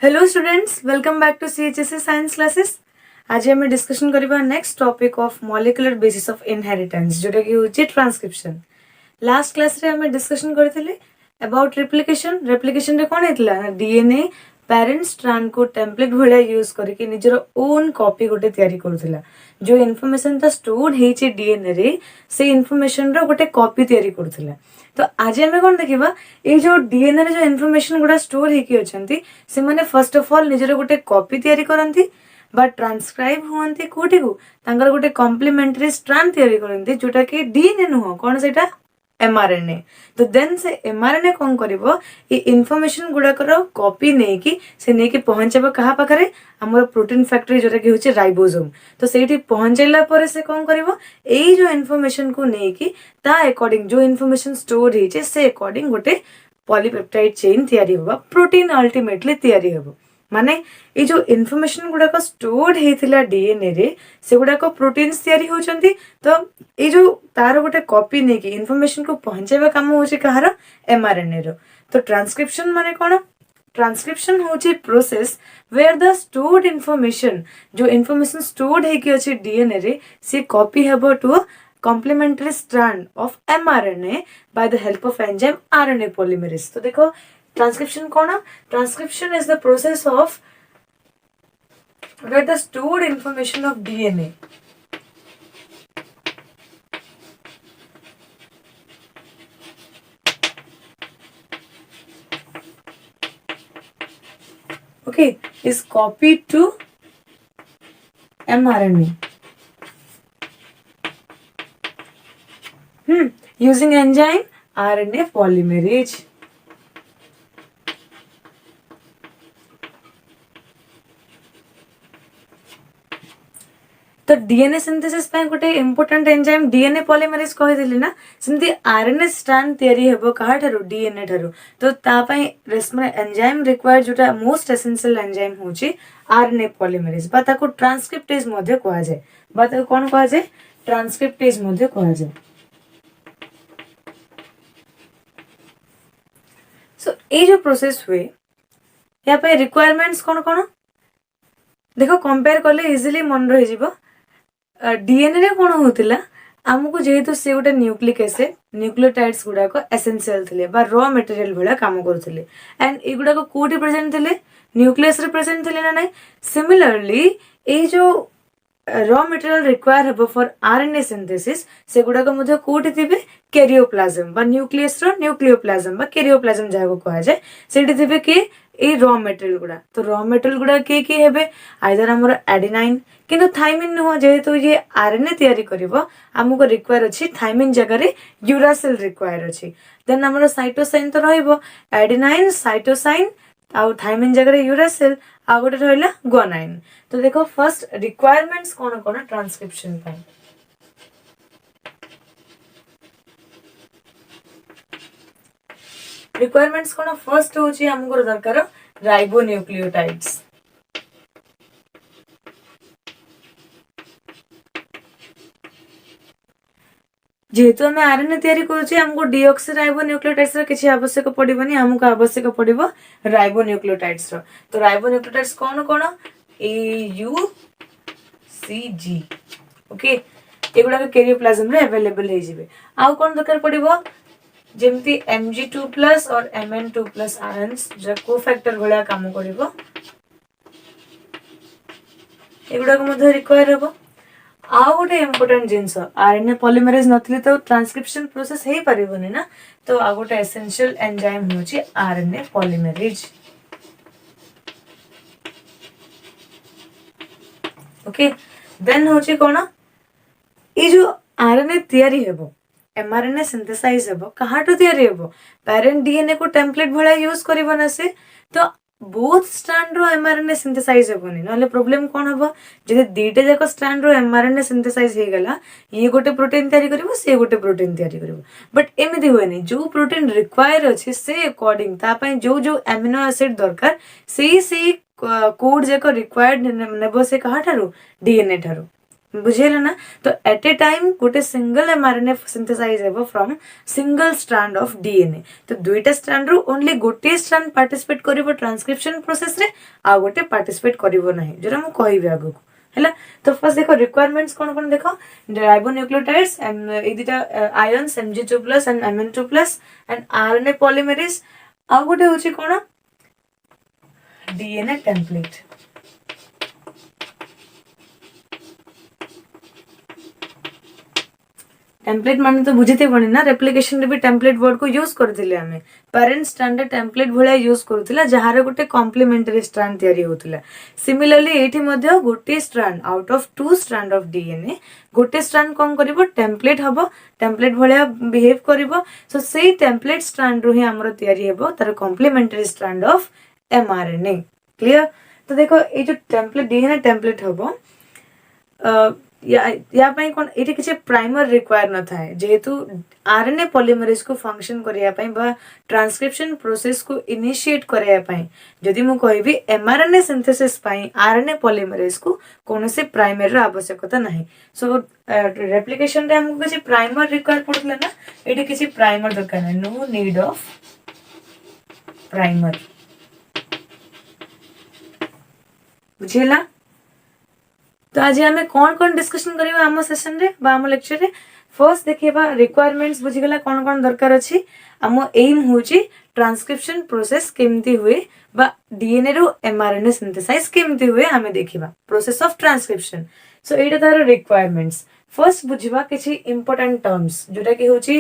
Hello students, welcome back to CHSC science classes. आज आम discussion करबा next topic of molecular basis of inheritance, जोटा कि होची ट्रांसक्रिप्शन। लास्ट क्लास रे हमें डिस्कशन करथिले अबाउट रेप्लिकेशन। रेप्लिकेशन रे कोन हेतला ना डीएनए पेरेंट स्ट्रैंड को टेम्पलेट भलिया यूज करके निजर ओन कॉपी गोटे तयारी करथिला। जो इन्फॉर्मेशन ता स्टोर हेची डीएनए रे से इन्फॉर्मेशन रो गोटे कॉपी तयारी करथिला। तो आज आम कौन देखा ये जो डीएनए जो इनफॉरमेशन गुड़ा स्टोर होकी अच्छा से माने फर्स्ट ऑफ ऑल निजर गोटे कॉपी तैयारी करती बा ट्रांसक्राइब हुआ कोठी को तांकर गोटे कॉम्प्लीमेंटरी स्ट्रैंड तैयारी करती जोटा कि डीएनए नुह कौन से एमआरएनए। तो देन से एमआरएनए कौन करिवो ये इन्फॉर्मेशन गुड़ाकर कॉपी नेकी से नेकी पहुंचेबो कहा पाखरे हमर प्रोटीन फैक्टरी जोटा कि होचे राइबोसोम। तो सेठी पहुंचैला परे से कौन करिवो एई जो इन्फॉर्मेशन को नेकी ता अकॉर्डिंग जो इन्फॉर्मेशन स्टोर हेचे से अकॉर्डिंग गोटे पॉलीपेप्टाइड चेन तैयारी होबा, प्रोटीन अल्टीमेटली तैयारी होबो। माने ये जो इन्फॉर्मेशन गुड़ाक स्टोर्ड होता डीएनए रे से गुड़ाक प्रोटीन्स तैयारी होचंती। तो ये जो तार गोटे कॉपी नहीं कि इन्फॉर्मेशन को पहुंचाइबा काम होचे कहार एमआरएनए रो। तो ट्रांसक्रिप्शन माने कोन? ट्रांसक्रिप्शन होची process where the stored information जो इन्फॉर्मेशन स्टोर्ड है कि अच्छे डीएनए रे से कॉपी हेबो to complementary strand of mRNA by the help of enzyme RNA polymerase। तो देखो ट्रांसक्रिप्शन कौन? Transcription is the process of where the stored information of DNA okay is copied to mRNA using enzyme RNA polymerase। तो DNA synthesis पे गोटे important enzyme DNA polymerase कहिदिली ना, सेमती RNA strand तयारी हेबो कहा ठारो डीएनए ठारो। तो ता पई रेस्मरे एंजाइम रिक्वायर्ड जोटा मोस्ट एसेंशियल एंजाइम होची आरएनए पॉलीमरेज बा ताको ट्रांसक्रिप्टेज मध्ये कहा जाय बा ताको कोन कहा जाय? ट्रांसक्रिप्टेज मध्ये कहा जाय। सो ये जो प्रोसेस हुए या पे रिक्वायरमेंट्स कौन कौन देखो कंपेयर कले इजिली मन रही जीवो। डीएनए रे कौन होतिला आमको जेहेतु से गोटे न्यूक्लिक एसिड न्यूक्लियोटाइड्स गुड़ाक एसेंशियल थिले बा रॉ मटेरियल भला काम करथिले एंड ए गुड़ाक कोठी प्रेजेंट थिले? न्यूक्लियस रे प्रेजेंट थिले ना नहीं। सिमिलरली ए जो रॉ मटेरियल रिक्वायर हेबो फॉर आरएनए सिंथेसिस से गुड़ाक मध्ये कोठी थिबे? कैरियोप्लाज्म बा न्यूक्लियस रो न्यूक्लियोप्लाज्म बा कैरियोप्लाज्म जाको कहा जाय सेठी थिबे के ए रॉ मटेरियल गुड़ा। तो रॉ मटेरियल गुड़ा के हेबे? आइदर हमर एडेनाइन किंतु थाइमिन नुह जेहेतु ये आरएनए तयारी करिवो हमको रिक्वायर अछि थाइमिन जगह रे यूरासिल रिक्वायर अछि। देन हमर साइटोसाइन तो रहइबो एडेनाइन साइटोसाइन आ थाइमिन जगह रे यूरासिल आ गोटे रहइला ग्वानाइन। तो देखो फर्स्ट रिक्वायरमेंट्स कोन कोन ट्रांसक्रिप्शन पय? रिक्वायरमेंट्स कोन? फर्स्ट होची हमको दरकार राइबोन्यूक्लियोटाइड्स। जेहेतु आम आरएनए तैयारी करूचे हमको डीऑक्सी राइबोन्यूक्लियोटाइड्स रो किछि आवश्यक पड़िबनी, हमको आवश्यक पड़िबो राइबोन्यूक्लियोटाइड्स रो। तो राइबोन्यूक्लियोटाइड्स कोन कोन? AUCG ओके एगुडा के कैरियोप्लाज्म रे अवेलेबल हे जिवे। आउ कोन दरकार पड़िबो? जेमती Mg2+ और Mn2+ आयंस जो कोफैक्टर भलिया काम करिवो एगुडा को मध्ये रिक्वायर हेबो। आउ गोटे इंपोर्टेंट जिंस आरएनए पॉलीमरेज नथिले तो ट्रांसक्रिप्शन प्रोसेस हे परिबोनी ना। तो आ गोटे एसेंशियल एंजाइम होची आरएनए पॉलीमरेज ओके। देन होची कोन? ई जो आरएनए तयारी हेबो एमआरएनए सिंथेसाइज हेबो कहाटो तयारी हेबो? पेरेंट डीएनए को टेम्पलेट भला यूज करिवो ना से। तो बोथ स्ट्रैंड रो एमआरएनए सिंथेसाइज हेबोनी नले प्रॉब्लम कोन हबो? जदि दीटे जाक स्ट्रैंड रो एमआरएनए सिंथेसाइज हे गला ये गोटे प्रोटीन तयारी करिवो से गोटे प्रोटीन तयारी करिवो बट एमिति होएनी जो प्रोटीन रिक्वायर अछि से अकॉर्डिंग ता पय जो जो एमिनो एसिड दरकार से कोड जाक रिक्वायर्ड नेबो से कहा ठारो? डीएनए ठारो बुझेला ना। तो एट ए टाइम गोटे सिंगल एमआरएनए सिंथेसाइज हेबो from single strand of DNA. तो दुईटा स्ट्रैंड रू ओनली गोटे स्ट्रैंड पार्टिसिपेट करिवो ट्रांसक्रिप्शन प्रोसेस रे, आ गोटे पार्टिसिपेट करिवो नाही, जोरा मु कहबी आगु हैला। तो फर्स्ट देखो रिक्वायरमेंट्स कोन कोन देखो, राइबोन्यूक्लियोटाइड्स एंड ए दिटा ions Mg2+ and Mn2+ and RNA polymerase, आ गोटे होची कोन डीएनए टेम्पलेट। टेम्पलेट माने तो बुझिते बनी ना, रेप्लिकेशन रे भी टेम्पलेट वर्ड को यूज करथिले हमें। पेरेंट स्ट्रैंड टेम्पलेट भलिया यूज करथिला, जहार गोटे कॉम्प्लीमेंटरी स्ट्रैंड तयारी होतिला। सिमिलरली एठी मध्ये गोटे strand out of 2 strand of DNA गोटे स्ट्रैंड कोन करिवो टेम्पलेट हबो, टेम्पलेट भलिया बिहेव करिवो। सो सेही टेम्पलेट स्ट्रैंड रो ही हमरो तयारी हेबो तार complementary strand of mRNA. Clear. तो देखो ए जो टेम्पलेट डीएनए टेम्पलेट हबो, या पाई कोन एठी किछि प्राइमर रिक्वायर न थाए, जेहेतु आरएनए पॉलीमरेज को फंक्शन करिया पाई बा ट्रांसक्रिप्शन प्रोसेस को इनिशिएट करिया पाई जदि मु कहबी एमआरएनए सिंथेसिस पाई आरएनए पॉलीमरेज को कोनोसे प्राइमर रा आवश्यकता नाही। सो रेप्लिकेशन रे हमको किछि प्राइमर रिक्वायर पड़तला ना, एठी किछि प्राइमर दरकार नै, नो नीड ऑफ प्राइमर। बुझिला। तो आज हमें कौन कौन डिस्कशन करिवा आम सेशन रे बा आम लेक्चर रे। फर्स्ट देखिबा रिक्वायरमेंट्स बुझिगला कौन कौन दरकार अछि। आम एम होची ट्रांसक्रिप्शन प्रोसेस केमती हुए बा डीएनए रो एमआरएनए सिंथेसाइज केमती हुए हमें देखिबा प्रोसेस ऑफ ट्रांसक्रिप्शन। सो एटा तार रिक्वायरमेंट्स। फर्स्ट बुझिबा किछि इंपोर्टेंट टर्म्स जोटा कि होची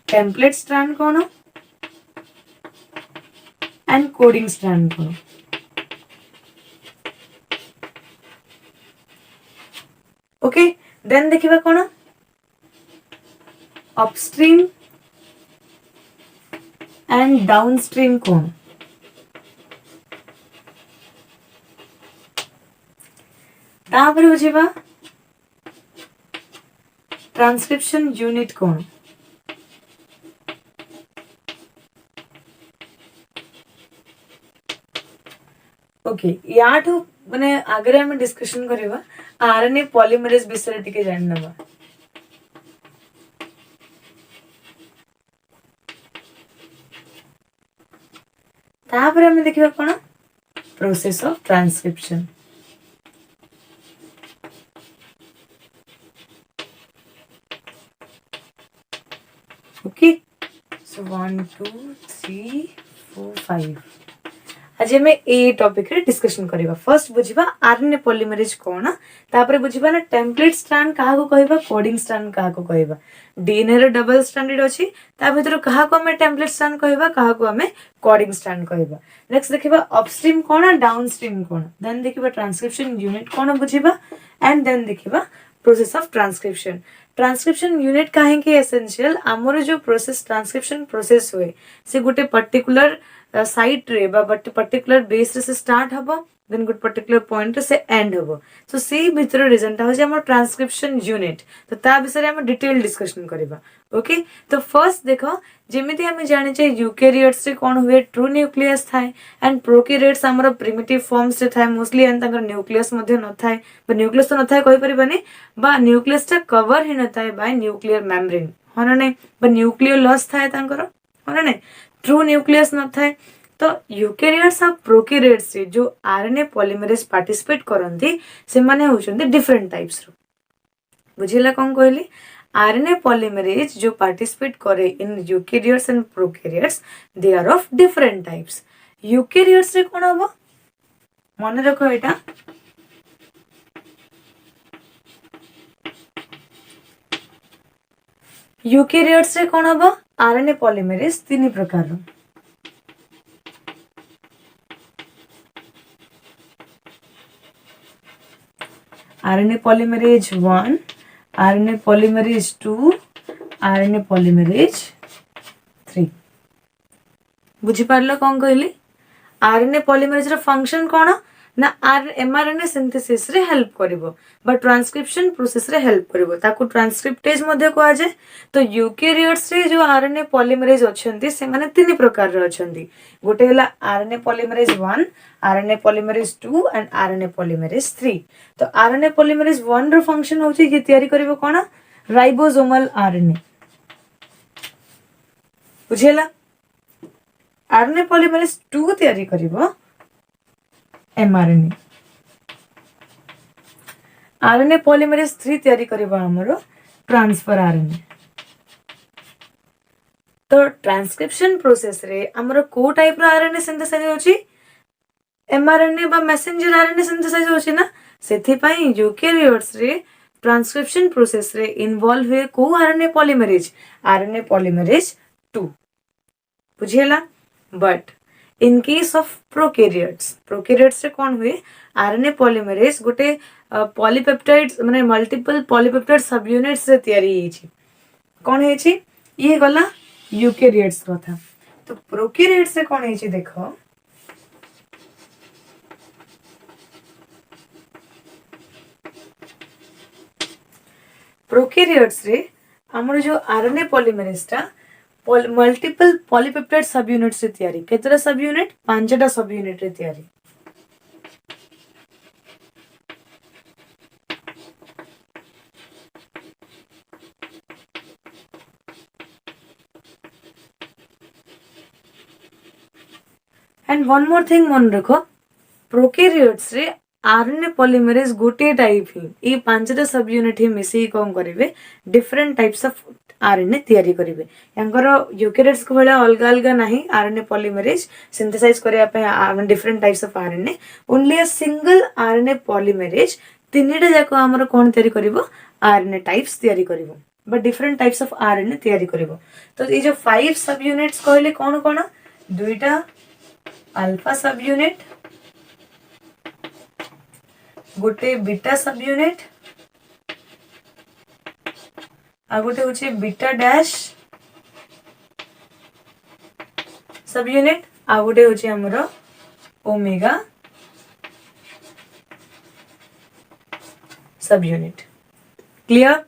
टेम्पलेट स्ट्रैंड कोन एंड कोडिंग स्ट्रैंड कोन। ओके, देन देखिबा कोन अपस्ट्रीम एंड डाउनस्ट्रीम कोन। तापर बुझिबा ट्रांसक्रिप्शन यूनिट कोन। ओके, याठू माने आगरे हम डिस्कशन करिवा आरएनए पॉलीमरेज विषय टिके जाननबा। तापर हम देखिबा कोन प्रोसेस ऑफ ट्रांसक्रिप्शन। ओके, सो 1 2 3 4 5 आज हमें ए टॉपिक रे डिस्कशन करिवा। फर्स्ट बुझिबा आरएनए पॉलीमरेज कोन, तापर बुझिबा ना टेम्पलेट स्ट्रैंड काहा को कहबा, कोडिंग स्ट्रैंड काहा को कहबा। डीएनए रे डबल स्ट्रैंडेड अछि, ता भीतर काहा को हमें टेम्पलेट स्ट्रैंड कहबा, काहा को हमें कोडिंग स्ट्रैंड कहबा। नेक्स्ट देखिबा अपस्ट्रीम कोन डाउनस्ट्रीम कोन, देन देखिबा ट्रांसक्रिप्शन यूनिट कोन बुझिबा, एंड देन देखिबा process of transcription. Transcription unit काहे के एसेंशियल, हमर जो प्रोसेस ट्रांसक्रिप्शन प्रोसेस होए से गोटे पर्टिकुलर साइट रे बा पर्टिकुलर बेस रे से स्टार्ट हबो, देन गुड पर्टिकुलर पॉइंट रे से एंड हबो। सो सेही भितर रीजन ता हो हमर ट्रांसक्रिप्शन यूनिट। तो ता विषय हम डिटेल डिस्कशन करिबा। ओके, तो फर्स्ट देखो जेमिति हम जानि छै यूकेरियोट्स रे कोन हुए ट्रू न्यूक्लियस थाए एंड प्रोकैरियोट्स हमर प्रिमिटिव फॉर्म्स रे थाए मोस्टली, एंड ताकर न्यूक्लियस मध्ये न थाए बा न्यूक्लियस तो न थाए कहि परिबानी बा न्यूक्लियस ता कवर हि न थाए बाय न्यूक्लियर मेम्ब्रेन, होना नै बा न्यूक्लियर लॉस थाए तांकर, होना नै ट्रू न्यूक्लियस न थाए। तो यूकेरियोट्स और प्रोकैरियोट्स रे जो आरएनए पॉलीमरेज पार्टिसिपेट करंती से माने होचंती डिफरेंट टाइप्स रो। बुझिला कोन कहली, आरएनए पॉलीमरेज जो पार्टिसिपेट करे in eukaryotes and prokaryotes they are of different types. Eukaryotes रे कोन हबो मन रखो एटा, यूकेरियोट्स रे कोन हबो आरएनए पॉलीमरेज तीन प्रकार रो। RNA polymerase 1, RNA polymerase 2, RNA polymerase 3। बुझी पारलो कोन कहली, RNA polymerase रो फंक्शन कोन ना mRNA सिंथेसिस रे हेल्प करिवो बा ट्रांसक्रिप्शन प्रोसेस रे हेल्प करिवो ताकू ट्रांसक्रिप्टेज मध्ये को आजे। तो यूकेरियोट्स रे जो आरएनए पॉलीमरेज अछंती से माने तीन प्रकार रे अछंती। गोटे हला RNA polymerase 1, RNA polymerase 2 and RNA polymerase 3। तो आरएनए पॉलीमरेज 1 रो फंक्शन होची कि तयारी करिवो कोन राइबोसोमल आरएनए बुझेला। आरएनए पॉलीमरेज 2 तयारी करिवो एमआरएनए। आरएनए पॉलीमरेज 3 तयारी करिवो हमरो ट्रांसफर आरएनए। तो ट्रांसक्रिप्शन प्रोसेस रे हमरो को टाइप रो आरएनए सिंथेसाइज होची एमआरएनए बा मैसेंजर आरएनए सिंथेसाइज होची ना। सेथि पई यूकेरियोट्स रे ट्रांसक्रिप्शन प्रोसेस रे इन्वॉल्व हुए को आरएनए पॉलीमरेज 2 बुझेला। But in case of prokaryotes रे कोन हुए आरएनए पॉलीमरेज गोटे पॉलीपेप्टाइड्स माने मल्टीपल पॉलीपेप्टाइड सब यूनिट्स रे तयारी हेची। कोन हेची ये गला यूकेरियोट्स कथा। तो प्रोकैरियोट्स रे कोन हेची देखो प्रोकैरियोट्स रे हमर जो आरएनए पॉलीमरेज ता मल्टीपल पॉलीपेप्टाइड सब यूनिट्स रे तयारी केतरा सब यूनिट 5टा सब यूनिट रे तयारी। एंड वन मोर थिंग मन रखो प्रोकैरियोट्स रे आरएनए पॉलीमरेज गोटे टाइप ही ये 5टा सब यूनिट ही मिसी कोन करिवे डिफरेंट टाइप्स ऑफ आरएनए तयारी करिवे। यांकर यूकेरियोट्स को भला अलग अलग नाही आरएनए पॉलीमरेज सिंथेसाइज करिया पे different types of RNA only a single RNA polymerase तीनटा जाको हमर कोन तयारी करिवो आरएनए टाइप्स तयारी करिवो but different types of RNA तयारी करिवो। तो ये जो 5 सब यूनिट्स कहले कोन कोन दुईटा अल्फा सब यूनिट गोटे बीटा सब यूनिट आ गोटे होचे बीटा डैश सब यूनिट आ गोटे होचे हमरो ओमेगा सब यूनिट। क्लियर।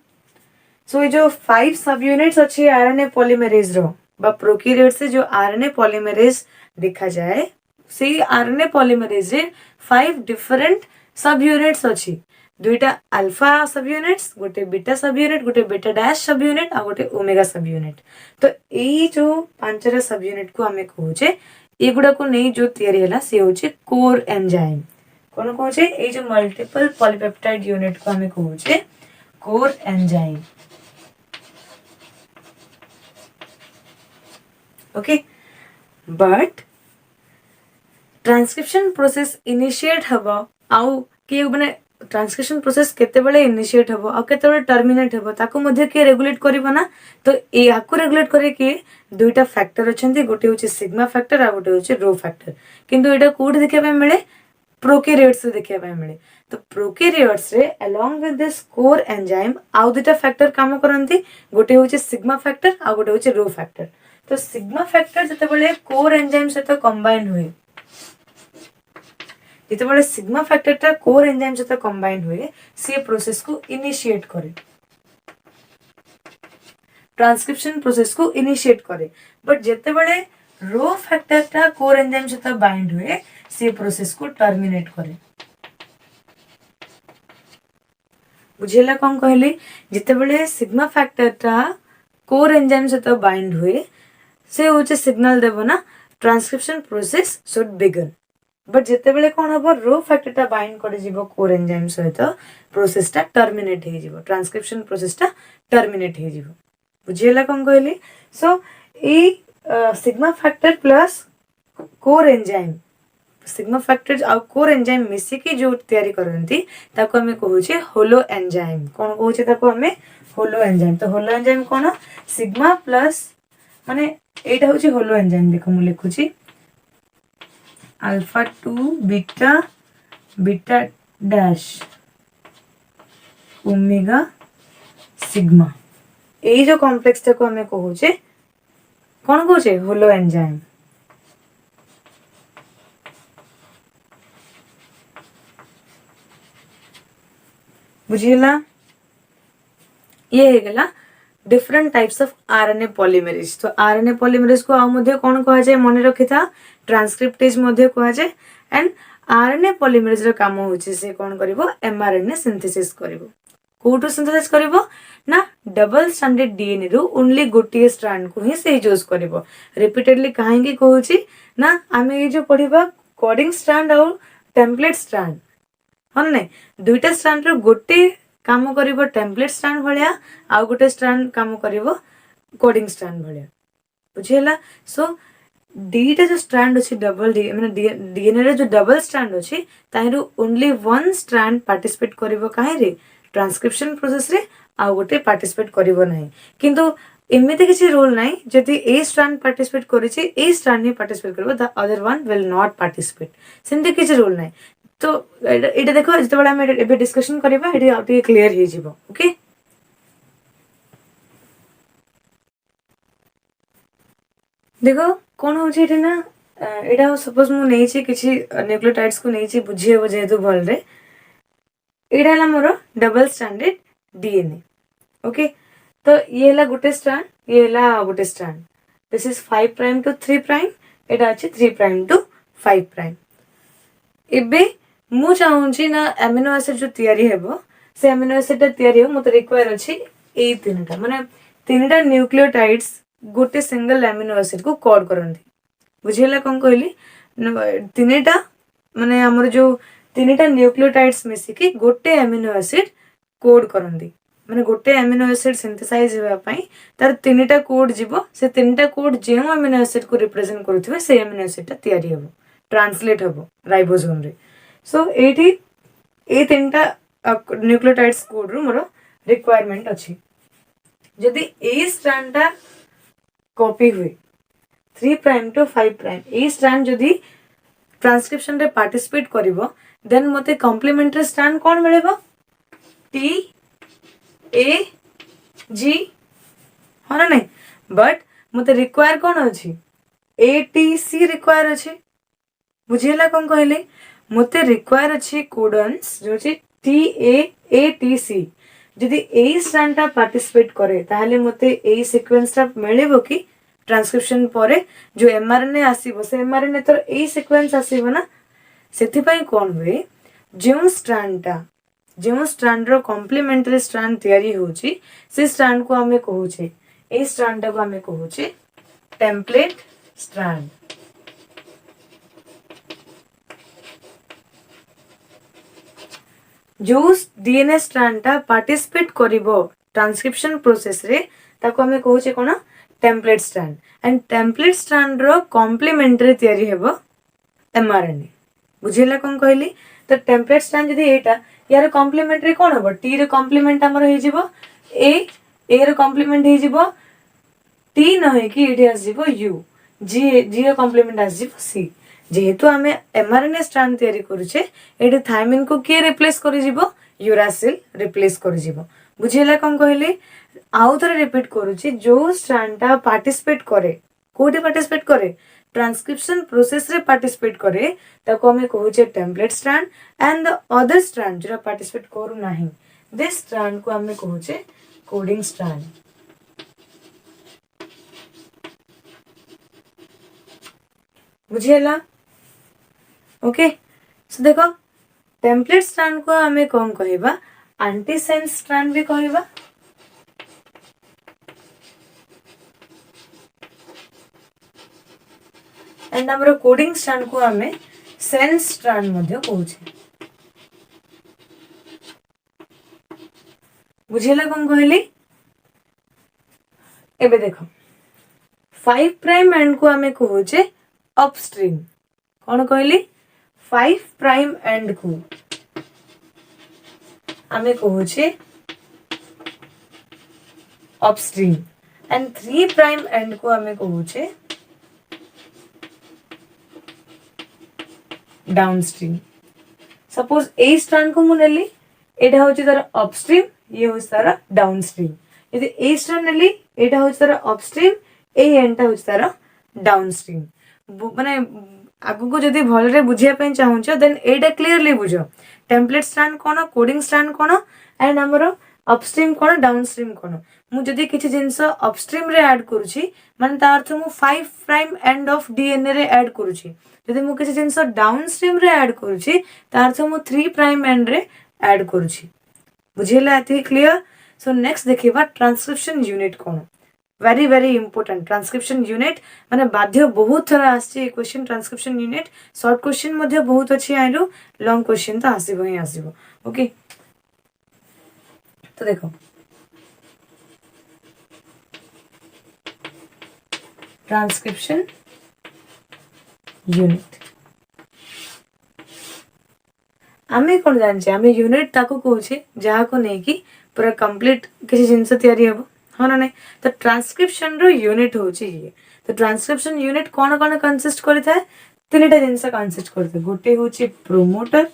सो ये जो 5 सब यूनिट्स अच्छे आरएनए पॉलीमरेज रो बा प्रोकैरियोट्स से जो आरएनए पॉलीमरेज देखा जाए से आरएनए पॉलीमरेज रे 5 डिफरेंट सब यूनिट्स अच्छी दुईटा अल्फा सब यूनिट्स गोटे बीटा सब यूनिट गोटे बीटा डैश सब यूनिट आ गोटे ओमेगा सब यूनिट। तो एई जो 5टा सब यूनिट को हमें कहूचे एगुडा को नहीं जो तयारी हला से होचे कोर एंजाइम। कोन कहूचे ए जो मल्टीपल पॉलीपेप्टाइड यूनिट को हमें कहूचे core enzyme. Okay but transcription process initiate हबो आउ के माने ट्रांसक्रिप्शन प्रोसेस केते बेले इनिशिएट हबो आ केते बेले टर्मिनेट हबो ताको मध्ये के रेगुलेट करिवो ना। तो ए आकु रेगुलेट करे के दुईटा फैक्टर अछंती गोटे होचे सिग्मा फैक्टर आ गोटे होचे रो फैक्टर किंतु एटा कोड देखै पे मिले प्रोकैरियोट्स रे देखै पे मिले। तो प्रोकैरियोट्स रे along with this core enzyme आउ दुईटा फैक्टर काम करंती गोटे होचे सिग्मा फैक्टर आ गोटे होचे रो फैक्टर। तो सिग्मा फैक्टर जते बेले कोर एंजाइम से तो कंबाइन हुए जिते बेले सिग्मा फैक्टर टा कोर एंजाइम से तो कंबाइन हुए से प्रोसेस को इनिशिएट करे ट्रांसक्रिप्शन प्रोसेस को इनिशिएट करे। बट जिते बेले रो फैक्टर टा कोर एंजाइम से तो बाइंड हुए से प्रोसेस को टर्मिनेट करे। बुझेला कौन कहली जिते बेले सिग्मा फैक्टर टा कोर एंजाइम से तो बाइंड हुए से होचे सिग्नल देबो ना transcription process should begin. But जिते बेले कोन हबो रो फैक्टर टा बाइंड करे जीवो कोर एंजाइम सहित प्रोसेस टा टर्मिनेट हे जीवो ट्रांसक्रिप्शन प्रोसेस टा टर्मिनेट हे जीवो। बुझेला कौन कहली। सो ए sigma factor plus core enzyme sigma factor आ कोर एंजाइम मिसी की जो तयारी करंती ताको हमें कहूचे होलो एंजाइम। कोन कहूचे ताको हमें होलो एंजाइम। तो होलो एंजाइम कोन सिग्मा प्लस माने एटा होचे होलो एंजाइम देखो मु लिखुची alpha 2 beta beta dash omega sigma ए जो कॉम्प्लेक्स टा को हमें कहूचे कोन कहूचे होलो एंजाइम। बुझीला ये हे गला different types of RNA polymerase. तो आरएनए पॉलीमरेज को आउ कौन कह जाए मन रखी था ट्रांसक्रिप्टेज कह जाए। एंड आरएनए पॉलीमरेज रो काम होची से कौन करिवो एमआरएनए सिंथेसिस करिवो। कोठो सिंथेसिस करिवो ना डबल स्ट्रैंडेड डीएनए रु ओनली गोटे स्ट्रैंड को ही से यूज करिवो। रिपीटेडली काहेकि कहूची ना आमे ये जो पढिबा कोडिंग स्ट्रैंड और टेम्पलेट स्ट्रैंड हाँ ना दुईटा स्ट्रैंड रो गोटे काम करिवो टेम्पलेट स्ट्रैंड भलिया आ गोटे स्ट्रैंड काम करिवो कोडिंग स्ट्रैंड भलिया बुझिला। सो दीटा जो स्ट्रैंड अच्छी डबल डी माने डीएनए रे जो डबल स्ट्रैंड अच्छी ताहिरु ओनली वन स्ट्रैंड पार्टिसिपेट करिवो काहे रे ट्रांसक्रिप्शन प्रोसेस रे आ गोटे पार्टिसिपेट करिवो नाही। किंतु एमिति किछि रूल नाही जदि ए स्ट्रैंड पार्टिसिपेट करिछि ए स्ट्रैंड ही पार्टिसिपेट करबो the other one will not participate सेंति किछि रूल नाही। तो एटा देखो जते बडा हम एबे डिस्कशन करबा एटी आउट क्लियर हे जिवो। ओके देखो कौन हो ना एटा सपोज मु नहीं किसी न्यूक्लियोटाइड्स को नहीं बुझी हे जेहेतु भल रे एटा हला मोर डबल स्ट्रैंडेड डीएनए। ओके तो ये हला गोटे स्ट्रैंड ये हला गोटे strand this is 5 prime to 3 prime एटा अछि 3 प्राइम टू 5 प्राइम। एबे मु चाहूची ना अमीनो एसिड जो तयारी हेबो से अमीनो एसिड तयारी हो मते रिक्वायर अछि ए तीनटा माने तीनटा न्यूक्लियोटाइड्स गोटे सिंगल अमीनो एसिड को कोड करंती बुझेला कौन कहली तीनटा माने हमर जो तीनटा न्यूक्लियोटाइड्स मिसिकी गोटे अमीनो एसिड कोड करंती माने गोटे अमीनो एसिड सिंथेसाइज हेबा पई तार तीनटा कोड जीवो से तीनटा कोड जेउ अमीनो एसिड को रिप्रेजेंट करूथिबे से अमीनो एसिड ता तयारी हेबो ट्रांसलेट हेबो राइबोसोम रे। सो एटी ए तीनटा न्यूक्लियोटाइड्स कोड रो मोर रिक्वायरमेंट अछि जदि ए स्ट्रैंडटा कॉपी हुए 3 प्राइम टू 5 प्राइम ए स्ट्रैंड जदि ट्रांसक्रिप्शन रे पार्टिसिपेट करिवो देन मते कॉम्प्लीमेंटरी स्ट्रैंड कोन मिलेबो टी ए जी हाँ ना नहीं बट मते रिक्वायर कोन अछि ए टी सी रिक्वायर अछि बुझिला कोन कहले मते रिक्वायर अछि कोडन्स जो अछि टी ए टी सी जदि ए स्ट्रैंडटा पार्टिसिपेट करे ताहले मते ए सीक्वेंसटा मिलेबो कि ट्रांसक्रिप्शन परे जो एमआरएनए आसीबो से एमआरएनए तो ए सीक्वेंस आसीबो ना सेथि पई कोन हुए जो स्ट्रैंड रो कॉम्प्लीमेंटरी स्ट्रैंड तयारी होची से स्ट्रैंड को हमें कहूचे ए स्ट्रैंड को हमें कहूचे टेम्पलेट स्ट्रैंड। जो डीएनए स्ट्रैंडटा पार्टिसिपेट करिवो ट्रांसक्रिप्शन प्रोसेस रे ताको हमें कहूचे कोन template strand and template strand रो कॉम्प्लीमेंटरी तयारी हेबो एमआरएनए बुझिला कोन कहली। तो टेम्पलेट स्ट्रैंड जदि एटा यार कॉम्प्लीमेंटरी कोन हेबो टी रे कॉम्प्लीमेंट हमर हे जिवो ए रे कॉम्प्लीमेंट हे जिवो टी न हे कि एटी आस जिवो यू जी रे कॉम्प्लीमेंट आस जिवो सी जेहेतु आमे एमआरएनए स्ट्रैंड तयारी करूचे एटी थायमिन को के रिप्लेस करि जिवो यूरासिल रिप्लेस करि जिवो बुझिला कोन कहली। आउ थरे रिपीट करूची जो स्ट्रैंडटा पार्टिसिपेट करे कोठी पार्टिसिपेट करे ट्रांसक्रिप्शन प्रोसेस रे पार्टिसिपेट करे ताको हमें कहूचे template strand and the other strand जो पार्टिसिपेट करू नाही दिस स्ट्रैंड को हमें कहूचे कोडिंग स्ट्रैंड बुझिला। ओके सो देखो टेम्पलेट स्ट्रैंड को हमें कौन कहबा एंटीसेंस स्ट्रैंड भी कहबा एंड हमर कोडिंग स्ट्रैंड को हमें सेंस स्ट्रैंड मध्ये कहूचे बुझिला कोन कहली। एबे देखो 5 प्राइम एंड को हमें कहूचे अपस्ट्रीम कौन कहली 5 प्राइम एंड को हमें कहूचे अपस्ट्रीम एंड 3 प्राइम एंड को हमें कहूचे डाउनस्ट्रीम। सपोज ए स्ट्रैंड को मुनेली एटा होची तार अपस्ट्रीम ये होची तार डाउनस्ट्रीम यदि ए स्ट्रैंड नेली एटा होची तार अपस्ट्रीम ए एंडटा होची तार डाउनस्ट्रीम माने आगु को जदि भलरे बुझिया पे चाहूछ देन एटा क्लियरली बुझ टेम्पलेट स्ट्रैंड कोन कोडिंग स्ट्रैंड कोन एंड हमरो अपस्ट्रीम कोन डाउनस्ट्रीम कोन मु जदि किछि जिंस अपस्ट्रीम रे ऐड करूछि माने ता अर्थ मु 5 प्राइम एंड ऑफ डीएनए रे ऐड करूछि जदि मु किछि जिंस डाउनस्ट्रीम रे ऐड करूछि ता अर्थ मु 3 प्राइम एंड रे ऐड करूछि बुझिला एति क्लियर सो नेक्स्ट देखिबा ट्रांसक्रिप्शन यूनिट कोन very very important transcription unit माने बाध्य बहुत थरा आछि question transcription unit short question मध्ये बहुत अछि आइलो लॉन्ग क्वेश्चन तो आसीबो ही आसीबो ओके तो देखो ट्रांसक्रिप्शन यूनिट आमे कोन जानछे आमे यूनिट ताको कहूछे जहा को नै कि पूरा कंप्लीट किसी जिंस तयारी हबो हाँ ना नहीं तो ट्रांसक्रिप्शन रो यूनिट होची ये तो ट्रांसक्रिप्शन यूनिट कौन कौन कंसिस्ट करता है तीनटा जिनस कंसिस्ट करता है गोटे होची प्रोमोटर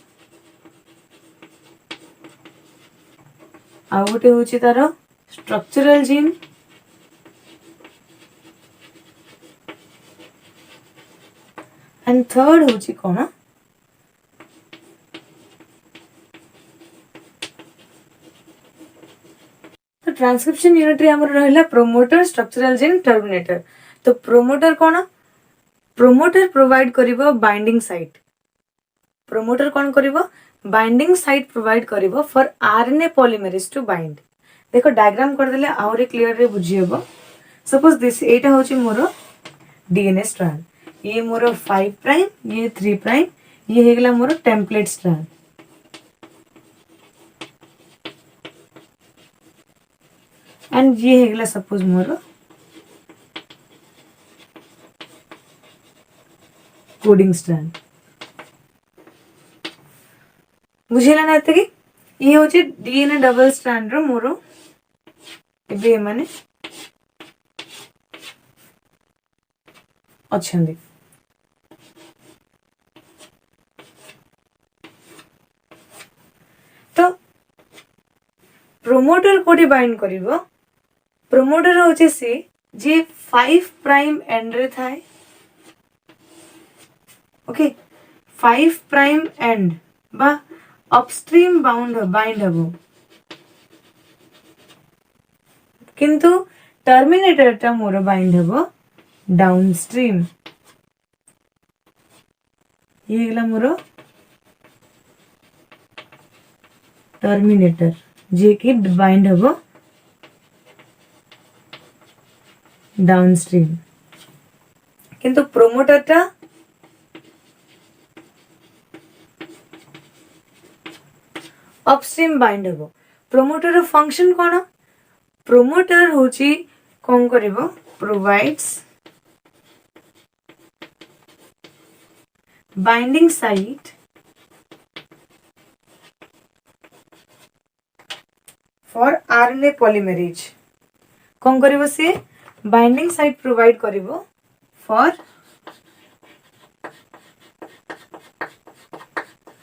आ गोटे होची तार स्ट्रक्चरल जीन एंड थर्ड होची कौन तो ट्रांसक्रिप्शन यूनिट रे हमर रहला प्रोमोटर स्ट्रक्चरल जीन टर्मिनेटर तो प्रोमोटर कौन प्रोमोटर प्रोवाइड करिवो बाइंडिंग साइट प्रोमोटर कौन करिवो बाइंडिंग साइट प्रोवाइड करिवो for RNA polymerase to bind देखो डायग्राम कर देले आउरी क्लियर रे बुझियबो सपोज दिस एटा होची मोर डीएनए स्ट्रैंड ये मोर 5 प्राइम ये 3 प्राइम ये हेगला मोर टेम्पलेट स्ट्रैंड एंड ये हेगला सपोज मोर कोडिंग स्ट्रैंड बुझिला ना एते कि ये होची डीएनए डबल स्ट्रैंड रो मोर एबे माने अच्छे तो प्रोमोटर कोडी बाइंड करिवो प्रोमोटर होची सी जे 5 प्राइम एंड रे थाए ओके 5 प्राइम एंड बा अपस्ट्रीम बाइंड हबो किंतु टर्मिनेटर टा मोर बाइंड हबो डाउनस्ट्रीम ये गला मोर टर्मिनेटर जे कि बाइंड हबो डाउनस्ट्रीम किंतु प्रोमोटर टा अपस्ट्रीम बाइंड हबो प्रोमोटर रो फंक्शन कोन प्रोमोटर होची कोन करबो provides binding site for RNA polymerase कोन करबो से बाइंडिंग साइट प्रोवाइड करिवो फॉर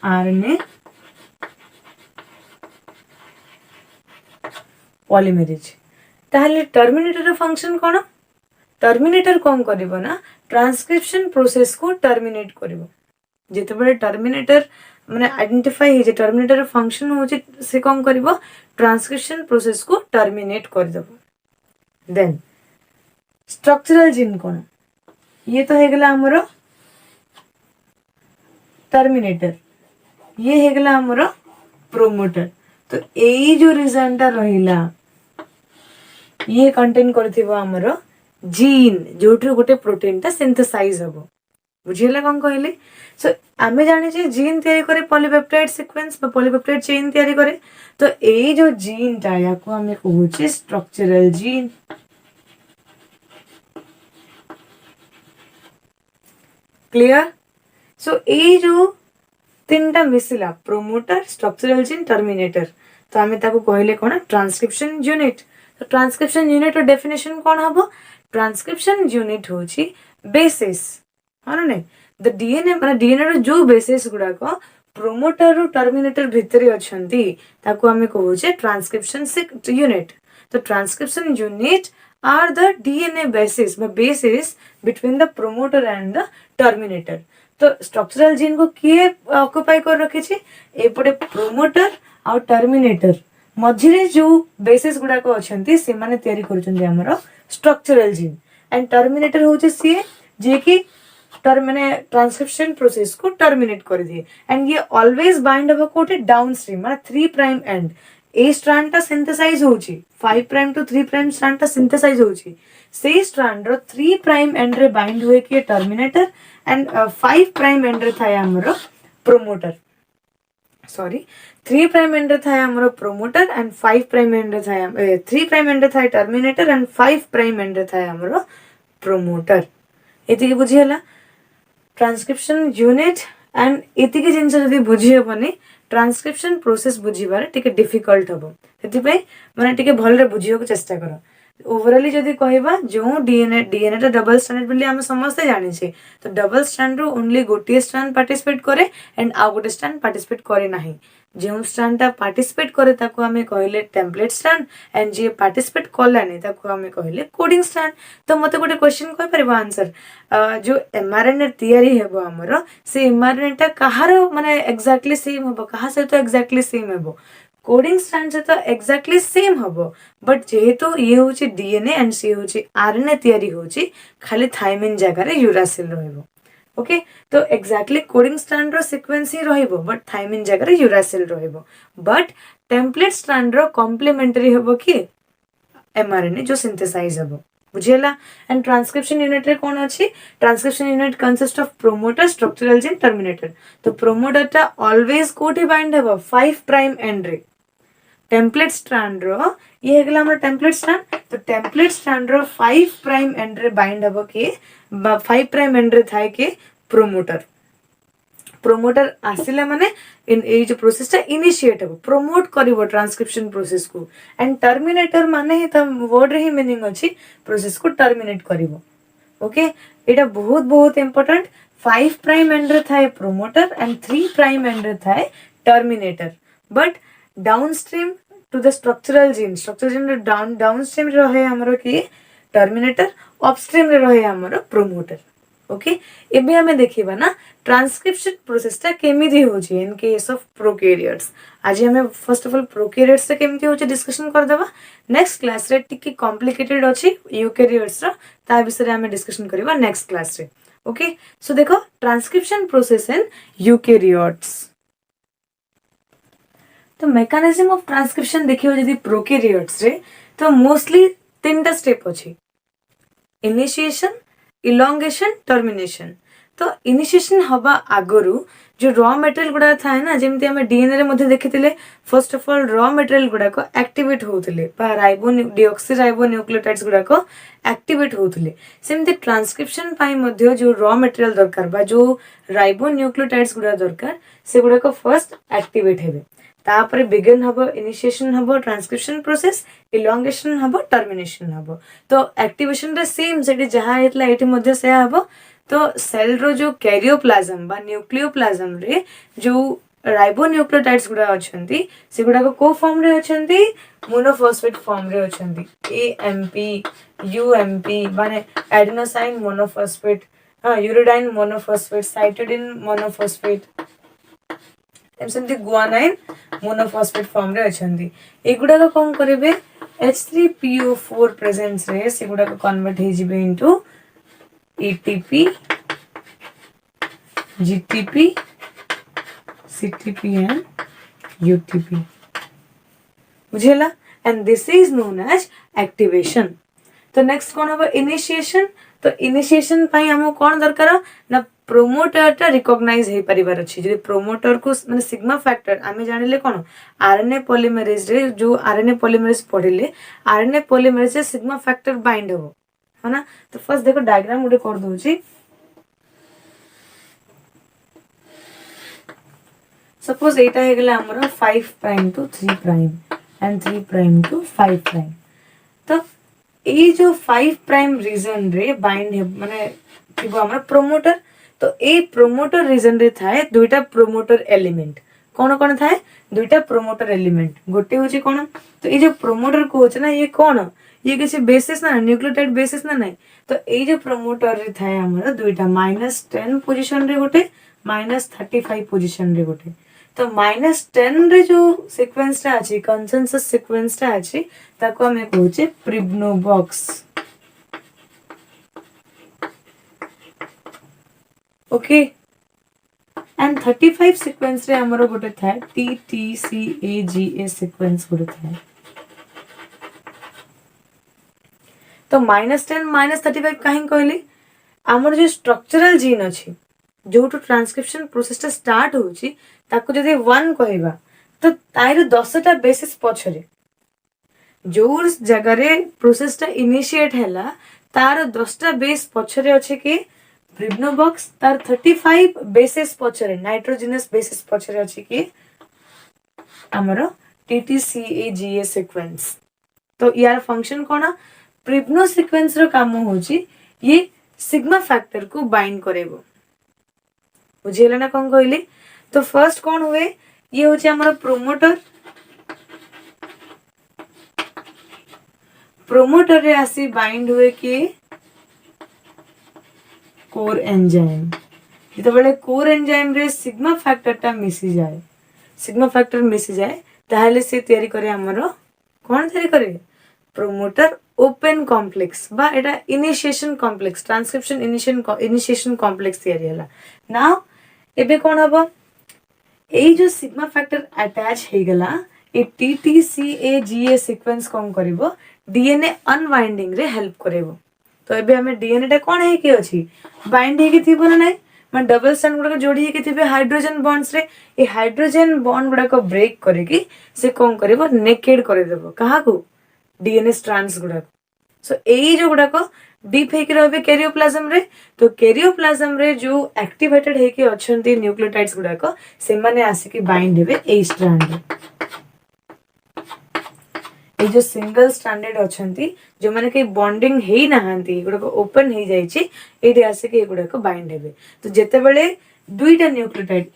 आरएनए पॉलीमरेज ताहले टर्मिनेटर फंक्शन कोन टर्मिनेटर कोन करिवो ना ट्रांसक्रिप्शन प्रोसेस को टर्मिनेट करिवो जेते बडे टर्मिनेटर माने आइडेंटिफाई हे जे टर्मिनेटर फंक्शन होचे से कोन करिवो ट्रांसक्रिप्शन प्रोसेस को टर्मिनेट कर देबो देन स्ट्रक्चरल जीन कोन ये तो हेगला हमरो टर्मिनेटर ये हेगला हमरो प्रोमोटर तो एई जो रीजन टा रहिला ये कंटेन करथिबो हमरो जीन जोठु गोटे प्रोटीन टा सिंथेसाइज हबो बुझिला कोन कहले सो आमे जाने जे जीन तयारी करे पॉलीपेप्टाइड सीक्वेंस बा पॉलीपेप्टाइड चेन तयारी करे तो एई जो जीन टा याको हमें कहूचे स्ट्रक्चरल जीन क्लियर सो ए जो तीनटा मिसिला प्रोमोटर स्ट्रक्चरल जीन टर्मिनेटर तो आमे ताको कहले कोन ट्रांसक्रिप्शन यूनिट तो ट्रांसक्रिप्शन यूनिट रो डेफिनेशन कोन हबो ट्रांसक्रिप्शन यूनिट होची बेसिस हां नै द डीएनए माने डीएनए रो जो बेसिस गुडा को प्रोमोटर रो टर्मिनेटर भितरी अछंती ताको आमे कहूचे ट्रांसक्रिप्शन यूनिट तो transcription unit are the DNA basis between the promoter and the terminator. तो स्ट्रक्चरल जीन को किए ऑक्युपाई कर रखी एपटे प्रोमोटर आ टर्मिनेटर मझिरे जो बेसिस गुड़ाक अच्छा से माने तैयारी करुछन्ती हमर स्ट्रक्चरल जीन एंड टर्मिनेटर होचे सी जे कि माने ट्रांसक्रिप्शन प्रोसेस को टर्मिनेट कर दिए एंड ये ऑलवेज बाइंड हबो कोटे डाउनस्ट्रीम माने 3 प्राइम एंड ए स्ट्रैंड टा सिंथेसाइज होची 5 प्राइम टू 3 प्राइम स्ट्रैंड टा सिंथेसाइज होची से स्ट्रैंड रो 3 प्राइम एंड रे बाइंड हुए कि टर्मिनेटर एंड 5 प्राइम एंड रे थाय हमरो प्रोमोटर सॉरी 3 प्राइम एंड रे थाय हमरो प्रोमोटर एंड 5 प्राइम एंड रे थाय 3 प्राइम एंड रे थाय टर्मिनेटर एंड 5 प्राइम एंड रे थाय हमरो प्रोमोटर एति के बुझी हला ट्रांसक्रिप्शन यूनिट एंड एति के जिंस जदी बुझी हेबनी ट्रांसक्रिप्शन प्रोसेस बुझीबार टिके डिफिकल्ट हबो सेति पई माने टिके भल रे बुझियो को चेष्टा करो ओवरऑली जदी कहबा जो डीएनए टा डबल स्ट्रैंड बोली हम समस्त जानि छी तो डबल स्ट्रैंड रो ओनली गोटे स्ट्रैंड पार्टिसिपेट करे एंड आ गोटे स्ट्रैंड पार्टिसिपेट करे नाही जो स्ट्रैंड टा पार्टिसिपेट करे ताको हमें कहले टेम्पलेट स्ट्रैंड एंड जे पार्टिसिपेट करलानी ताको हमें कहले कोडिंग स्ट्रैंड। तो मते गोटे क्वेश्चन कहि परबो आंसर जो एमआरएनए तैयारी हेबो हमरो से एमआरएनए टा कहार माने एक्जेक्टली सेम हेबो कहा से तो एक्जेक्टली सेम हेबो कोडिंग स्ट्रैंड से तो एक्जेक्टली सेम हबो बट जेहेतु ये होची डीएनए एंड सी होची आरएनए तैयारी होची खाली थाइमिन जगह रे यूरासिल रहइबो ओके। तो एक्जेक्टली कोडिंग स्ट्रैंड रो सीक्वेंस ही रहइबो बट थाइमिन जगह रे यूरासिल रहइबो बट टेम्पलेट स्ट्रैंड रो कॉम्प्लीमेंटरी हबो कि एमआरएनए जो सिंथेसाइज हबो बुझियला। एंड ट्रांसक्रिप्शन यूनिट रे कोन अछि transcription unit consist of promoter structural gene terminator. तो प्रोमोटर टा ऑलवेज कोठी बाइंड हबो 5 प्राइम एंड रे टेम्पलेट स्ट्रैंड रो ये हेगला हमर टेम्पलेट स्ट्रैंड तो टेम्पलेट स्ट्रैंड रो 5 प्राइम एंड रे बाइंड हबो के 5 प्राइम एंड रे थाय के प्रोमोटर प्रोमोटर आसिला माने इन ए जो प्रोसेस टा इनिशिएट हबो प्रोमोट करिवो ट्रांसक्रिप्शन प्रोसेस को एंड टर्मिनेटर माने ही त वर्ड रे ही मीनिंग अछि प्रोसेस को टर्मिनेट करिवो ओके। एटा बहुत बहुत इंपोर्टेंट 5 प्राइम एंड रे थाय प्रोमोटर एंड 3 प्राइम एंड रे थाय terminator but downstream to the structural gene downstream रहे हमरो कि टर्मिनेटर अपस्ट्रीम रे रहे हमरो प्रोमोटर ओके। एबे हमें देखिबा ना ट्रांसक्रिप्शन प्रोसेस टा केमिति होची इन केस ऑफ प्रोकैरियोट्स आज हमें फर्स्ट ऑफ ऑल प्रोकैरियोट्स से केमिति होची डिस्कशन कर देबा नेक्स्ट क्लास रे टिके कॉम्प्लिकेटेड अछि यूकैरियोट्स रा ता विषय रे हमें डिस्कशन करिबा नेक्स्ट क्लास रे ओके। सो देखो ट्रांसक्रिप्शन प्रोसेस इन यूकैरियोट्स तो मेकानिज्म ऑफ ट्रांसक्रिप्शन देखियो जदी प्रोकैरियोट्स रे तो मोस्टली तीनटा स्टेप अछि इनिशिएशन इलोंगेशन टर्मिनेशन। तो इनिशिएशन हवा आगरु जो रॉ मटेरियल गुडा थाए ना जेमति हमें डीएनए रे मध्ये देखितिले first of all raw material गुडा को एक्टिवेट होउतिले बा डीऑक्सी न्यूक्लियोटाइड्स गुडा को एक्टिवेट होउतिले सेमति ट्रांसक्रिप्शन पाई मध्ये जो रॉ मटेरियल दरकार बा जो न्यूक्लियोटाइड्स गुडा दरकार से गुडा को फर्स्ट एक्टिवेट हेबे तापरे बिगिन हबो इनिशिएशन हबो ट्रांसक्रिप्शन प्रोसेस इलोंगेशन हबो टर्मिनेशन हबो। तो एक्टिवेशन रे सेम सेठी जहा हेतला एठी मध्ये से हबो तो सेल रो जो कैरियोप्लाज्म बा न्यूक्लियोप्लाज्म रे जो राइबोन्यूक्लियोटाइड्स गुडा अछंती से गुडा को फॉर्म रे अछंती मोनोफॉस्फेट फॉर्म रे अछंती एएमपी यूएमपी माने adenosine monophosphate uridine monophosphate cytidine monophosphate एमसेंती गुआनाइन मोनोफॉस्फेट फॉर्म रे अछंती एगुडा को कोन करबे H3PO4 प्रेजेंस रे सेगुडा को कन्वर्ट हे जिबे into ATP GTP CTP and UTP बुझेला and this is known as activation. तो नेक्स्ट कोन हबो इनिशिएशन। तो इनिशिएशन पई हमो कोन दरकार ना प्रोमोटर टा रिकॉग्नाइज हे परिवार अछि जे प्रोमोटर को माने सिग्मा फैक्टर आमे जानिले कोन आरएनए पॉलीमरेज रे जो आरएनए पॉलीमरेज पढिले आरएनए पॉलीमरेज से सिग्मा फैक्टर बाइंड हो है ना। तो फर्स्ट देखो डायग्राम गुडे कर दोची सपोज एटा हे गेला हमरो 5 prime to 3 prime end 3 prime to 5 prime. तो ए जो 5 प्राइम रीजन रे बाइंड हे माने थिबो हमरो प्रोमोटर। तो ए प्रोमोटर रीजन रे थाए दुईटा प्रोमोटर एलिमेंट कौन कौन थाए दुईटा प्रोमोटर एलिमेंट गोटे होची कौन तो ये जो प्रोमोटर को होचे ना ये कौन ये किसी बेसिस ना न्यूक्लियोटाइड बेसिस ना नहीं तो ये जो प्रोमोटर रे थाए हमर दुईटा -10 पोजीशन रे गोटे -35 पोजीशन रे गोटे तो -10 रे जो सीक्वेंस टा अछि कंसेंसस सीक्वेंस टा अछि ताको हमें कहूचे प्रिब्नोबॉक्स ओके एंड 35 सीक्वेंस रे हमरो गोटे थाए TTCAGA सीक्वेंस गोटे थाए तो -10 -35 कहीं कहली आमर जो स्ट्रक्चरल जीन अच्छी जो ट्रांसक्रिप्शन प्रोसेस टा स्टार्ट होची ताको जदि 1 कहबा तो ताइर 10टा बेसिस पछरे जो जगह रे प्रोसेस टा इनिशिएट हैला तार 10टा बेस पछरे अच्छे कि प्रिब्नोबॉक्स तार 35 बेसिस पछरे नाइट्रोजनस बेसिस पछरे अच्छे कि आमर TTCAGA सीक्वेंस तो यार फंक्शन कोना प्रिब्नो सीक्वेंस रो काम होची ये सिग्मा फैक्टर को बाइंड करेबो बुझिला ना कौन कहली तो फर्स्ट कौन हुए ये होची हमारा प्रोमोटर रे आसी बाइंड हुए कि कोर एंजाइम जिते बड़े कोर एंजाइम रे सिग्मा फैक्टर टा मिसी जाए ताहले से तयारी करे हमरो कौन तयारी करे प्रोमोटर ओपन कॉम्प्लेक्स बा एटा initiation complex transcription initiation complex तयारी हला नाउ एबे कोन हबो ए जो सिग्मा फैक्टर अटैच हे गला ए TTCAGA सीक्वेंस कोन करिवो डीएनए अनवाइंडिंग रे हेल्प करेबो तो एबे हमें डीएनए टा कोन हे के अछि बाइंड हे के थिबो ना नै मैं डबल स्ट्रैंड गुड़ा जोड़ी के थिबे हाइड्रोजन बॉन्ड्स रे ए हाइड्रोजन बॉन्ड गुड़ा को ब्रेक करेगी से कोन करिवो नेकेड करे देबो कहा को डीएनए स्ट्रैंड्स गुड़ा सो एई जो गुड़ा को डीप हे के रहबे कैरियोप्लाज्म रे तो कैरियोप्लाज्म रे जो एक्टिवेटेड हे के अछंती न्यूक्लियोटाइड्स गुड़ा को से माने आसी के बाइंड हेबे ए स्ट्रैंड रे ए जो सिंगल स्ट्रैंडेड अछंती जो माने के बॉन्डिंग हेई नाहंती गुड़ा को ओपन हे जाई छी एडी आसी के गुड़ा को बाइंड हेबे तो जेते बेले दुईटा न्यूक्लियोटाइड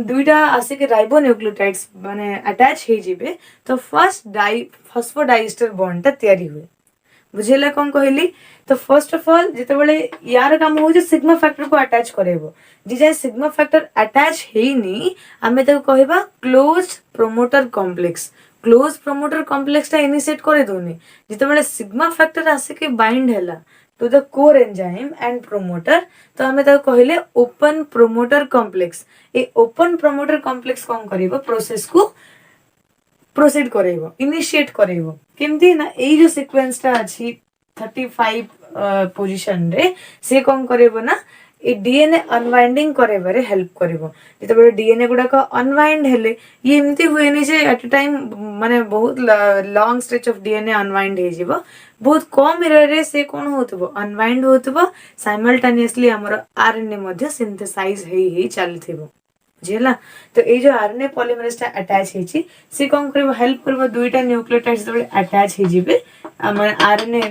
दुईटा आसी के राइबो न्यूक्लियोटाइड्स माने अटैच हे जिबे तो फर्स्ट फॉस्फोडाइस्टर बॉन्ड ता तयारी हुए बुझेला कौन कहली तो फर्स्ट ऑफ ऑल जेते बेले यार काम हो जे सिग्मा फैक्टर को अटैच करेबो जे जाय सिग्मा फैक्टर अटैच हेनी हमें तो कहबा close promoter complex close promoter complex ता इनिशिएट करे दोनी जेते बेले सिग्मा फैक्टर आसे के बाइंड हैला to the core enzyme and promoter तो हमें तो कहले ओपन प्रोमोटर कॉम्प्लेक्स ए ओपन प्रोमोटर कॉम्प्लेक्स कौन करेबो प्रोसेस को प्रोसीड करेबो इनिशिएट करेबो केमती ना ए जो सीक्वेंस ता अछि 35 पोजीशन रे से कौन करेबो ना ए डीएनए अनवाइंडिंग करेबारे हेल्प करेबो जेते बड़े डीएनए गुडा को अनवाइंड हेले ये एमती हुए नि जे एट अ टाइम माने बहुत long stretch of DNA unwind हे जिवो बहुत कम एरिया रे से कोन होतबो अनवाइंड होतबो साइमल्टेनियसली हमर आरएनए मध्ये सिंथेसाइज हे चलथिबो बुझिला तो ए जो आरएनए पॉलीमरेज ता अटैच हे छी से कोन करबो हेल्प करबो दुईटा न्यूक्लियोटाइड्स जबे अटैच हे जिबे माने आरएनए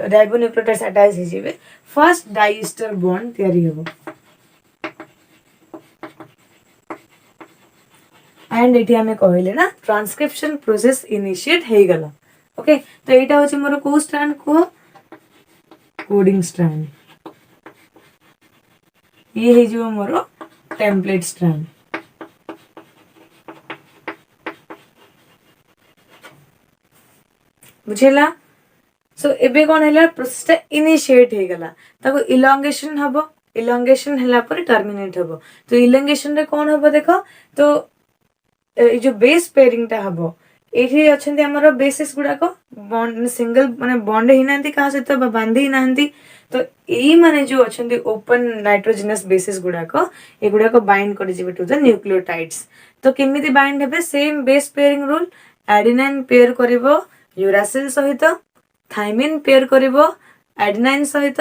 राइबोन्यूक्लियोटाइड्स अटैच हे जिबे फर्स्ट डाइस्टर बॉन्ड तयारी हेबो एंड एटी हमें कहले ना ट्रांसक्रिप्शन प्रोसेस इनिशिएट हे गला ओके तो एटा होची मोर को स्ट्रैंड को कोडिंग स्ट्रैंड ये हे जो मोर टेम्पलेट स्ट्रैंड बुझेला सो एबे कोन हैला प्रोसेस ता इनिशिएट हे गला ताको इलोंगेशन हबो इलोंगेशन हैला पर टर्मिनेट हबो तो इलोंगेशन रे कोन हबो देखो तो ए जो बेस पेयरिंग ता हबो एठी अछंती हमर बेसिस गुडा को बॉन्ड सिंगल माने बॉन्ड ही नांती का से तो बांधी नांती तो एई माने जो अछंती ओपन नाइट्रोजनस बेसिस गुडा को ए गुडा को बाइंड कर जिवे टू द न्यूक्लियोटाइड्स तो केमिति बाइंड हेबे same base pairing rule adenine pair करबो यूरासिल सहित थाइमिन पेयर करिवो एडेनाइन सहित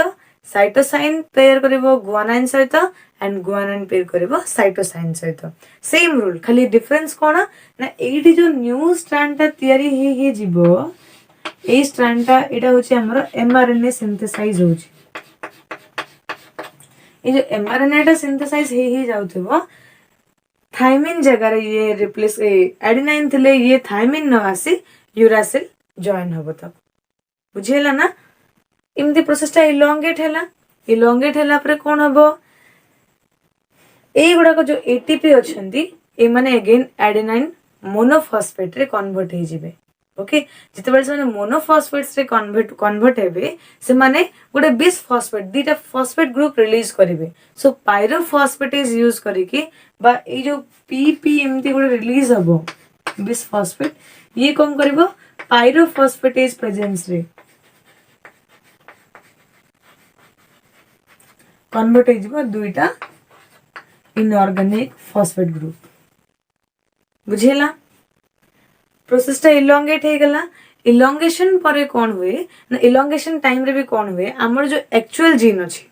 साइटोसाइन पेयर करिवो गुआनाइन सहित एंड गुआनाइन पेयर करिवो साइटोसाइन सहित सेम रूल खाली डिफरेंस कोन ना एठी जो न्यू स्ट्रैंड ता तयारी हे जिवो ए स्ट्रैंड ता एटा होची हमर एमआरएनए सिंथेसाइज होची ए जो एमआरएनए ता सिंथेसाइज हे जाउथबो थाइमिन जगह रे ये रिप्लेस एडेनाइन थिले ये थाइमिन न आसी यूरासिल जॉइन हम तक बुझीला ना इमती प्रोसेसटा इलोंगेट हैला पर कौन हम ए गुड़ाक जो एटीपी अच्छी ए माने अगेन एडेनाइन मोनोफॉस्फेट रे कन्वर्ट हो जिवे ओके जिते से मोनोफॉस्फेट्स रे कन्वर्ट हेबे से माने गोटे बिस फॉस्फेट दीटा फॉस्फेट ग्रुप रिलीज करेंगे सो पायरोफॉस्फेटेज यूज करके बा ए जो पीपी एमती गोटे रिलीज हम बिस फॉस्फेट ये कौन कर पायरोफॉस्फेटेज प्रेजेंस रे कन्वर्ट हो दुईटा इनऑर्गेनिक फॉस्फेट ग्रुप बुझेला प्रोसेसटा इलोंगेट हो गला इलोंगेशन पर कौन हुए ना इलोंगेशन टाइम रे भी कौन हुए आमर जो एक्चुअल जीन अच्छी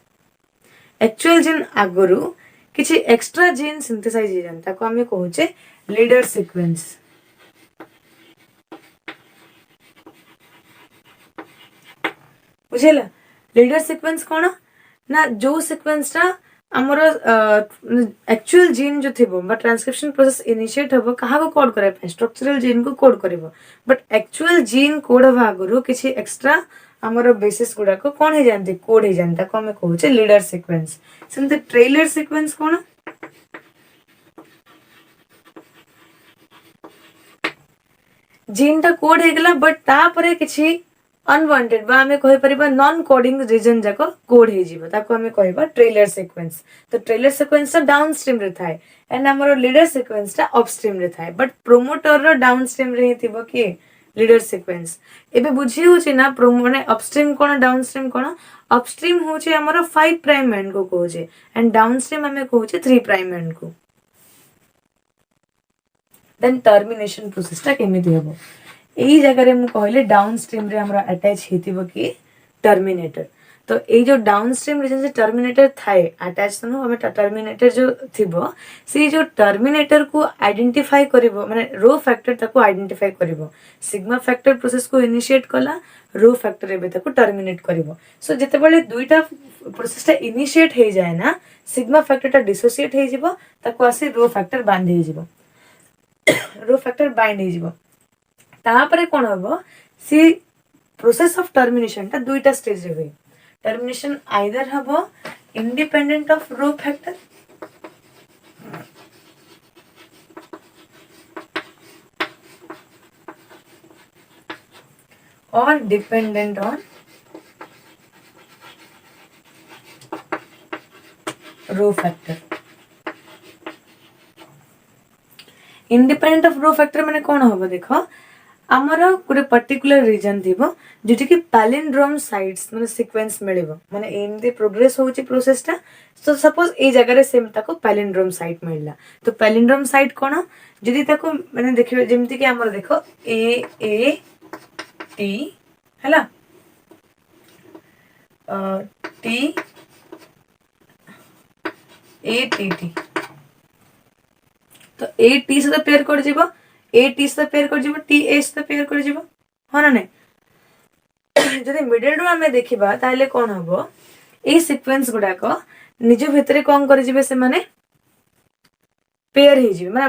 एक्चुअल जीन आगरू किसी एक्स्ट्रा जीन सिंथेसाइज हो जाता को हमें कहूचे लीडर सीक्वेंस बुझेला लीडर सीक्वेंस कौन ना जो सीक्वेंसटा आमर एक्चुअल जीन जो थिबो बा ट्रांसक्रिप्शन प्रोसेस इनिशिएट हबो कहा को कोड करे पे स्ट्रक्चरल जीन को कोड करिवो बट एक्चुअल जीन कोड हबा आगरो किछि एक्स्ट्रा आमर बेसिस गुडा को कोन हे जानते कोड हे जानता को हमें कहूचे लीडर सीक्वेंस सेमते ट्रेलर सीक्वेंस कोन जीन टा कोड हे गला बट ता परे किछि अनवांटेड बा हमें कहि परिबा नॉन कोडिंग रीजन जाको कोड हे जीवो ताको हमें कहिबा ट्रेलर सीक्वेंस तो ट्रेलर सीक्वेंस ता डाउनस्ट्रीम रे थाए एंड हमर लीडर सीक्वेंस ता अपस्ट्रीम रे थाए बट प्रोमोटर रो डाउनस्ट्रीम रे थिबो कि लीडर सीक्वेंस एबे बुझी होची ना माने अपस्ट्रीम कोन डाउनस्ट्रीम कोन अपस्ट्रीम होची हमर 5 प्राइम एंड को कहूचे एंड डाउनस्ट्रीम हमें कहूचे 3 प्राइम एंड को देन टर्मिनेशन प्रोसेस ता केमिति हेबो यही जगह मु कहले डाउनस्ट्रीम रे हमरा अटैच हेतिबो कि टर्मिनेटर तो ये जो डाउनस्ट्रीम रीजन से टर्मिनेटर थाए अटैच तो हमें टर्मिनेटर जो थिबो से जो टर्मिनेटर को आइडेंटिफाई करिवो माने रो फैक्टर ताको आइडेंटिफाई करिवो सिग्मा फैक्टर प्रोसेस को इनिशिएट कला रो फैक्टर एबे ताको टर्मिनेट करिवो सो जते बेले दुईटा प्रोसेसटा इनिशिएट हे जाए ना सिग्मा फैक्टरटा डिसोसिएट हे जिवो ताको आसी रो फैक्टर बांध हे जिवो रो फैक्टर बाइंड हे जिवो तापरे कोन हबो सी प्रोसेस ऑफ टर्मिनेशन ता दुईटा स्टेज रे होई टर्मिनेशन आइदर हबो इंडिपेंडेंट ऑफ रो फैक्टर और dependent on rho factor independent of rho factor माने कोन हबो देखो आमर गोटे पर्टिकुलर रीजन थी जोटि कि पैलिंड्रोम साइट्स माने सीक्वेंस मिलिबो माने एमती प्रोग्रेस होची प्रोसेस ता सो सपोज ए जगह रे सेम ताको पैलिंड्रोम साइट मिलला तो पैलिंड्रोम साइट कोन जदि ताको माने देखिबे जेमति कि आमर देखो ए टी हैला टी ए टी टी तो ए टी से पेयर कर जीवो ए टी से पेयर कर जीवो टी ए से पेयर कर जीवो हो ना नहीं जदि मिडिल रो हमें देखिबा ताले कोन हबो ए सीक्वेंस गुडा को निज भितरे कोन कर जीवे से माने पेयर हे जीवे माने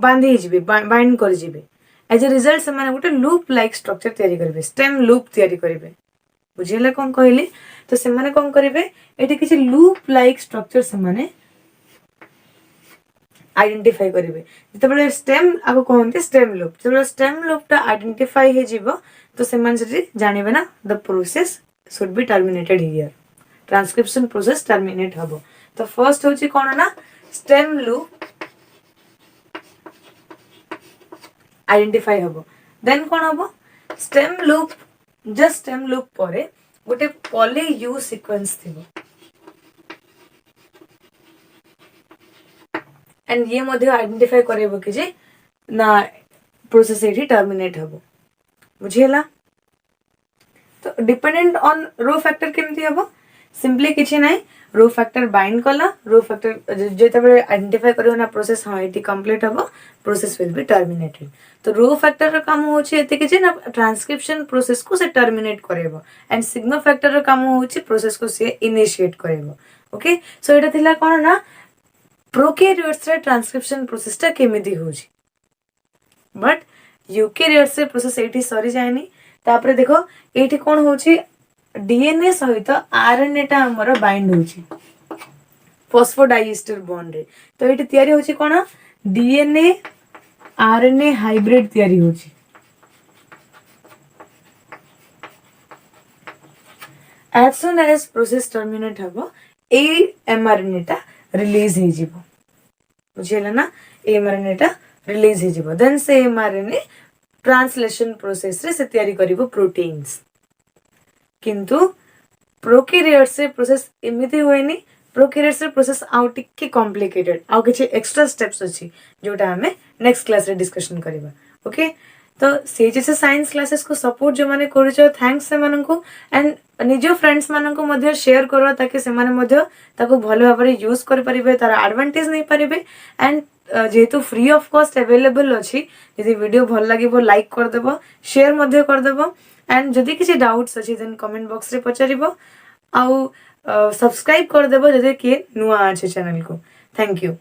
बांधी हे जीवे बाइंड कर जीवे एज अ रिजल्ट से माने गोटे लूप लाइक स्ट्रक्चर तयारी करबे स्टेम लूप तयारी करबे बुझिले कोन कहली तो से माने कोन करबे एठी किछि लूप लाइक स्ट्रक्चर से माने आइडेंटिफाई करेंगे जिते स्टेम आपको कहते स्टेम लूप जो स्टेम लूपटा आइडेंटिफाई हे जीवो तो से जानिबे ना the process should be terminated here transcription process terminate हबो तो फर्स्ट होची कोन ना स्टेम लूप आइडेंटिफाई हबो देन कोन हबो stem loop just stem loop परे गोटे पॉली यू सीक्वेंस थिबो एंड ये मध्य आइडेंटिफाई करेबो कि जे ना प्रोसेस एठी टर्मिनेट हबो बुझियला तो डिपेंडेंट ऑन रो फैक्टर केमती हबो सिंपली किछि नाही रो फैक्टर बाइंड कला रो फैक्टर जेते बेले आइडेंटिफाई करियो ना प्रोसेस हां एठी कंप्लीट हबो प्रोसेस विल बी टर्मिनेटेड तो रो फैक्टर रो काम होछि एते कि जे ना ट्रांसक्रिप्शन प्रोसेस को से टर्मिनेट करेबो एंड सिग्मा फैक्टर रो काम होछि प्रोसेस को से इनिशिएट करेबो ओके सो एटा थिला कोन ना प्रोकैरियोट्स रे ट्रांसक्रिप्शन प्रोसेस ता केमिति होछि बट यूकैरियोट्स रे प्रोसेस एठी सरी जायनी तापर देख ये कौन हो डीएनए सहित आरएनए टा हमर बाइंड होची फॉस्फोडाइएस्टर बॉन्ड रे। तो ये तैयारी होची कौन डीएनए आरएनए हाइब्रिड तैयारी होची। as soon as process terminate हबो ए एमआरएनए टा रिलीज हे जिवो बुझिला ना एमआरएनए टा रिलीज हे जिवो देन से एमआरएनए ट्रांसलेशन प्रोसेस रे से तैयारी करिवो प्रोटीन्स। किंतु प्रोकैरियोट्स से प्रोसेस एमिति होएनी प्रोकैरियोट्स रे प्रोसेस आउ टिके कॉम्प्लिकेटेड आउ किछि एक्स्ट्रा स्टेप्स अछि जोटा हमें नेक्स्ट क्लास रे डिस्कशन करिबा। ओके तो सीएचएस साइंस क्लासेस को सपोर्ट जो माने करूछ थैंक्स से मानन को एंड निजो फ्रेंड्स मानन को मध्ये शेयर करो ताकि से माने मध्ये ताको भलो भाबरे यूज कर परिबे तार एडवांटेज नै परिबे एंड जेहेतु फ्री ऑफ कॉस्ट अवेलेबल अछि यदि वीडियो भल लागिबो लाइक कर देबो शेयर मध्ये कर देबो एंड जदि किछि डाउट्स अछि देन कमेंट बॉक्स रे पचारिबो आउ सब्सक्राइब कर देबो जदि के नुआ अछि चैनल को। Thank you.